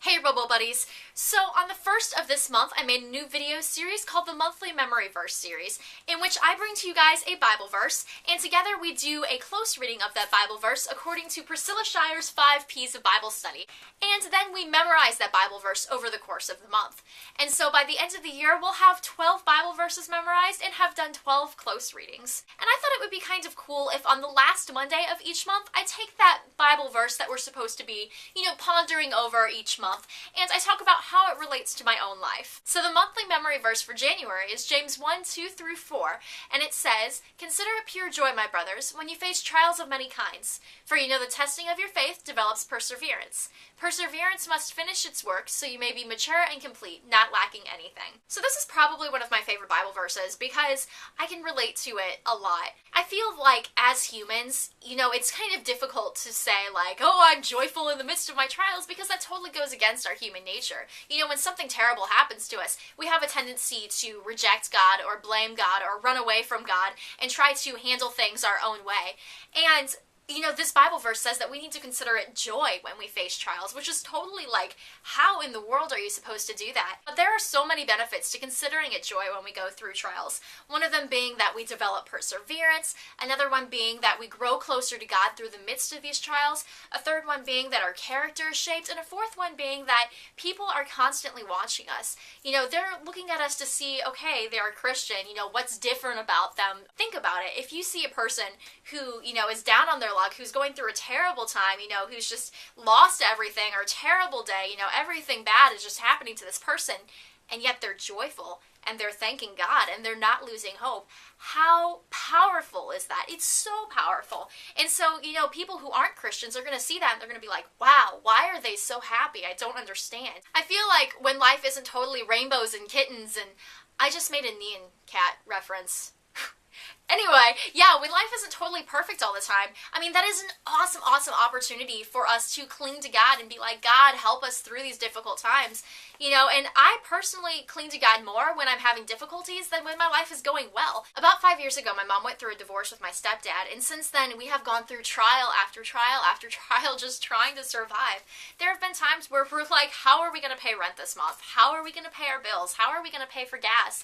Hey Robo Buddies! So on the first of this month I made a new video series called the Monthly Memory Verse series, in which I bring to you guys a Bible verse, and together we do a close reading of that Bible verse according to Priscilla Shire's 5 P's of Bible Study, and then we memorize that Bible verse over the course of the month. And so by the end of the year we'll have 12 Bible verses memorized and have done 12 close readings. And I thought it would be kind of cool if on the last Monday of each month I take that Bible verse that we're supposed to be, pondering over each month, and I talk about how it relates to my own life. So the monthly memory verse for January is James 1:2-4, and it says, "Consider it pure joy, my brothers, when you face trials of many kinds, for you know the testing of your faith develops perseverance. Perseverance must finish its work, so you may be mature and complete, not lacking anything." So this is probably one of my favorite Bible verses because I can relate to it a lot. I feel like as humans, it's kind of difficult to say like, oh, I'm joyful in the midst of my trials, because that totally goes against our human nature. When something terrible happens to us, we have a tendency to reject God or blame God or run away from God and try to handle things our own way. And this Bible verse says that we need to consider it joy when we face trials, which is totally like, how in the world are you supposed to do that? But there are so many benefits to considering it joy when we go through trials. One of them being that we develop perseverance, another one being that we grow closer to God through the midst of these trials, a third one being that our character is shaped, and a fourth one being that people are constantly watching us. They're looking at us to see, okay, they're a Christian, what's different about them? Think about it. If you see a person who, is down on their luck, who's going through a terrible time, who's just lost everything, or a terrible day, everything bad is just happening to this person, and yet they're joyful, and they're thanking God, and they're not losing hope. How powerful is that? It's so powerful. And so, people who aren't Christians are going to see that, and they're going to be like, wow, why are they so happy? I don't understand. I feel like when life isn't totally rainbows and kittens, and I just made a Nyan Cat reference. Anyway, yeah, when life isn't totally perfect all the time, that is an awesome, awesome opportunity for us to cling to God and be like, God, help us through these difficult times. And I personally cling to God more when I'm having difficulties than when my life is going well. About 5 years ago, my mom went through a divorce with my stepdad, and since then, we have gone through trial after trial after trial just trying to survive. There have been times where we're like, how are we going to pay rent this month? How are we going to pay our bills? How are we going to pay for gas?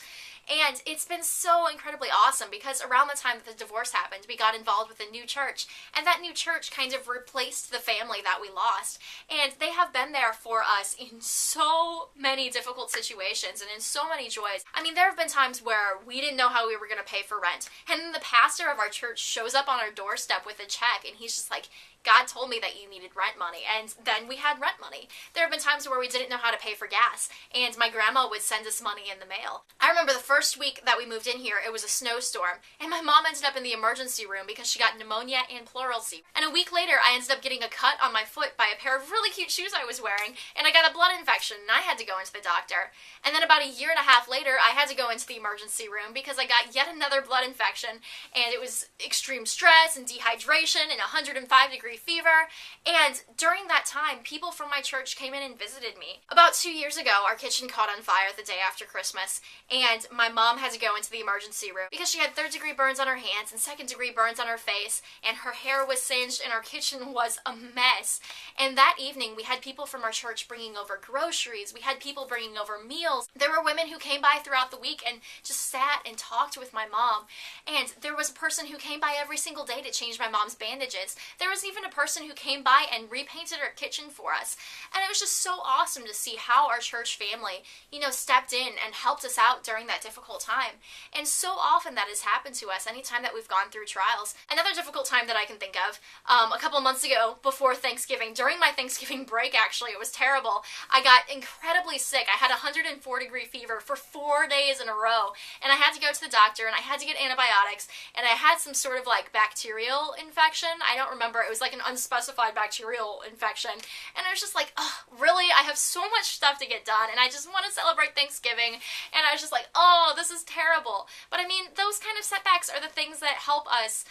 And it's been so incredibly awesome because around the time that the divorce happened, we got involved with a new church, and that new church kind of replaced the family that we lost. And they have been there for us in so many difficult situations and in so many joys. There have been times where we didn't know how we were going to pay for rent, and then the pastor of our church shows up on our doorstep with a check, and he's just like, God told me that you needed rent money, and then we had rent money. There have been times where we didn't know how to pay for gas, and my grandma would send us money in the mail. I remember the first week that we moved in here, it was a snowstorm, and my mom ended up in the emergency room because she got pneumonia and pleurisy. And a week later, I ended up getting a cut on my foot by a pair of really cute shoes I was wearing, and I got a blood infection, and I had to go into the doctor. And then about a year and a half later, I had to go into the emergency room because I got yet another blood infection, and it was extreme stress and dehydration and 105-degree fever. And during that time, people from my church came in and visited me. About 2 years ago, our kitchen caught on fire the day after Christmas, and my mom had to go into the emergency room because she had third-degree burns on her hands and second-degree burns on her face, and her hair was singed, and our kitchen was a mess. And that evening, we had people from our church bringing over groceries. We had people bringing over meals. There were women who came by throughout the week and just sat and talked with my mom. And there was a person who came by every single day to change my mom's bandages. There was even a person who came by and repainted our kitchen for us. And it was just so awesome to see how our church family, stepped in and helped us out during that difficult time. And so often that has happened to us anytime that we've gone through trials. Another difficult time that I can think of, a couple months ago before Thanksgiving, during my Thanksgiving break actually, it was terrible. I got incredibly sick. I had 104-degree fever for 4 days in a row, and I had to go to the doctor, and I had to get antibiotics, and I had some sort of like bacterial infection. I don't remember. It was like an unspecified bacterial infection, and I was just like, oh, really? I have so much stuff to get done, and I just want to celebrate Thanksgiving, and I was just like, oh, this is terrible. But those kind of setbacks are the things that help us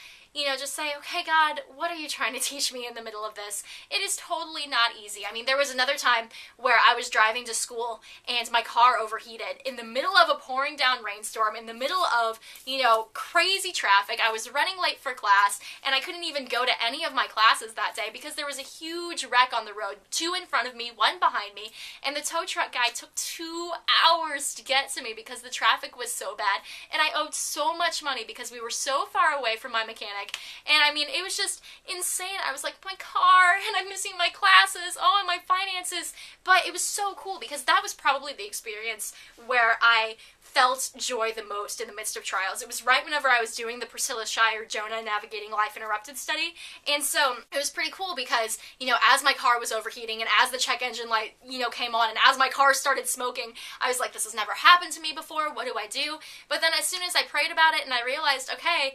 just say, okay, God, what are you trying to teach me in the middle of this? It is totally not easy. I mean, there was another time where I was driving to school and my car overheated in the middle of a pouring down rainstorm, in the middle of, crazy traffic. I was running late for class, and I couldn't even go to any of my classes that day because there was a huge wreck on the road, 2 in front of me, 1 behind me, and the tow truck guy took 2 hours to get to me because the traffic was so bad, and I owed so much money because we were so far away from my mechanic, and I mean, it was just insane. I was like, my car, and I'm missing my classes, oh, and my finances, but it was so cool because that was probably the experience where I felt joy the most in the midst of trials. It was right whenever I was doing the Priscilla Shire Jonah Navigating Life Interrupted study, and so it was pretty cool because, as my car was overheating and as the check engine light, came on and as my car started smoking, I was like, this has never happened to me before, what do I do? But then as soon as I prayed about it and I realized, okay,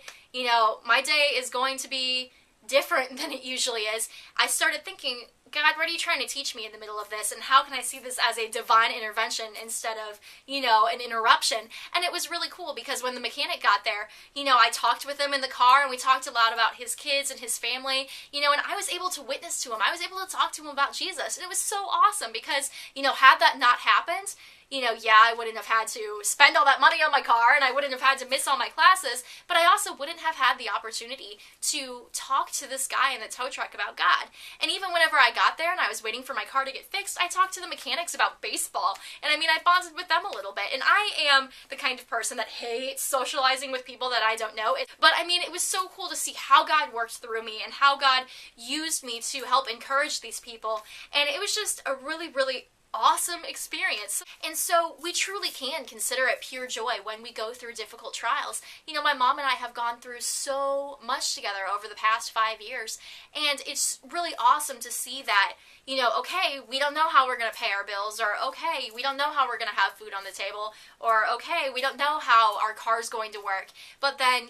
my day is going to be different than it usually is, I started thinking, God, what are you trying to teach me in the middle of this, and how can I see this as a divine intervention instead of, an interruption? And it was really cool because when the mechanic got there, I talked with him in the car, and we talked a lot about his kids and his family, and I was able to witness to him. I was able to talk to him about Jesus, and it was so awesome because, had that not happened, I wouldn't have had to spend all that money on my car, and I wouldn't have had to miss all my classes, but I also wouldn't have had the opportunity to talk to this guy in the tow truck about God. And even whenever I got there and I was waiting for my car to get fixed, I talked to the mechanics about baseball, and I mean, I bonded with them a little bit, and I am the kind of person that hates socializing with people that I don't know, but I mean, it was so cool to see how God worked through me and how God used me to help encourage these people, and it was just a really, really awesome experience. And so we truly can consider it pure joy when we go through difficult trials. My mom and I have gone through so much together over the past 5 years, and it's really awesome to see that, okay, we don't know how we're going to pay our bills, or okay, we don't know how we're going to have food on the table, or okay, we don't know how our car's going to work, but then,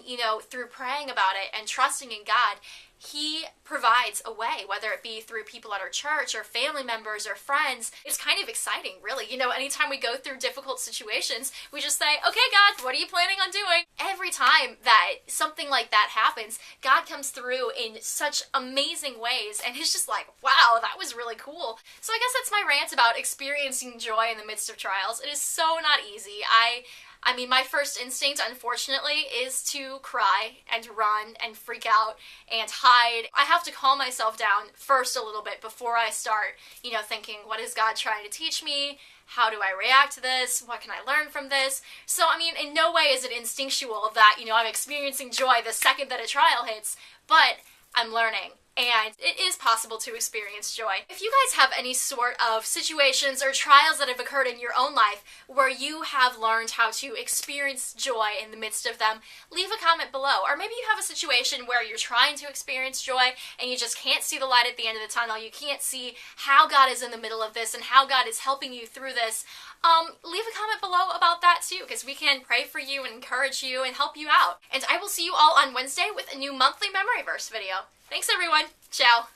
through praying about it and trusting in God, He provides a way, whether it be through people at our church or family members or friends. It's kind of exciting, really. Anytime we go through difficult situations, we just say, okay, God, what are you planning on doing? Every time that something like that happens, God comes through in such amazing ways, and it's just like, wow, that was really cool. So I guess that's my rant about experiencing joy in the midst of trials. It is so not easy. I mean, my first instinct, unfortunately, is to cry and run and freak out and hide. I have to calm myself down first a little bit before I start, thinking, what is God trying to teach me? How do I react to this? What can I learn from this? So, I mean, in no way is it instinctual that, I'm experiencing joy the second that a trial hits, but I'm learning. And it is possible to experience joy. If you guys have any sort of situations or trials that have occurred in your own life where you have learned how to experience joy in the midst of them, leave a comment below. Or maybe you have a situation where you're trying to experience joy and you just can't see the light at the end of the tunnel. You can't see how God is in the middle of this and how God is helping you through this. Leave a comment below about that too, because we can pray for you and encourage you and help you out. And I will see you all on Wednesday with a new monthly memory verse video. Thanks everyone. Ciao.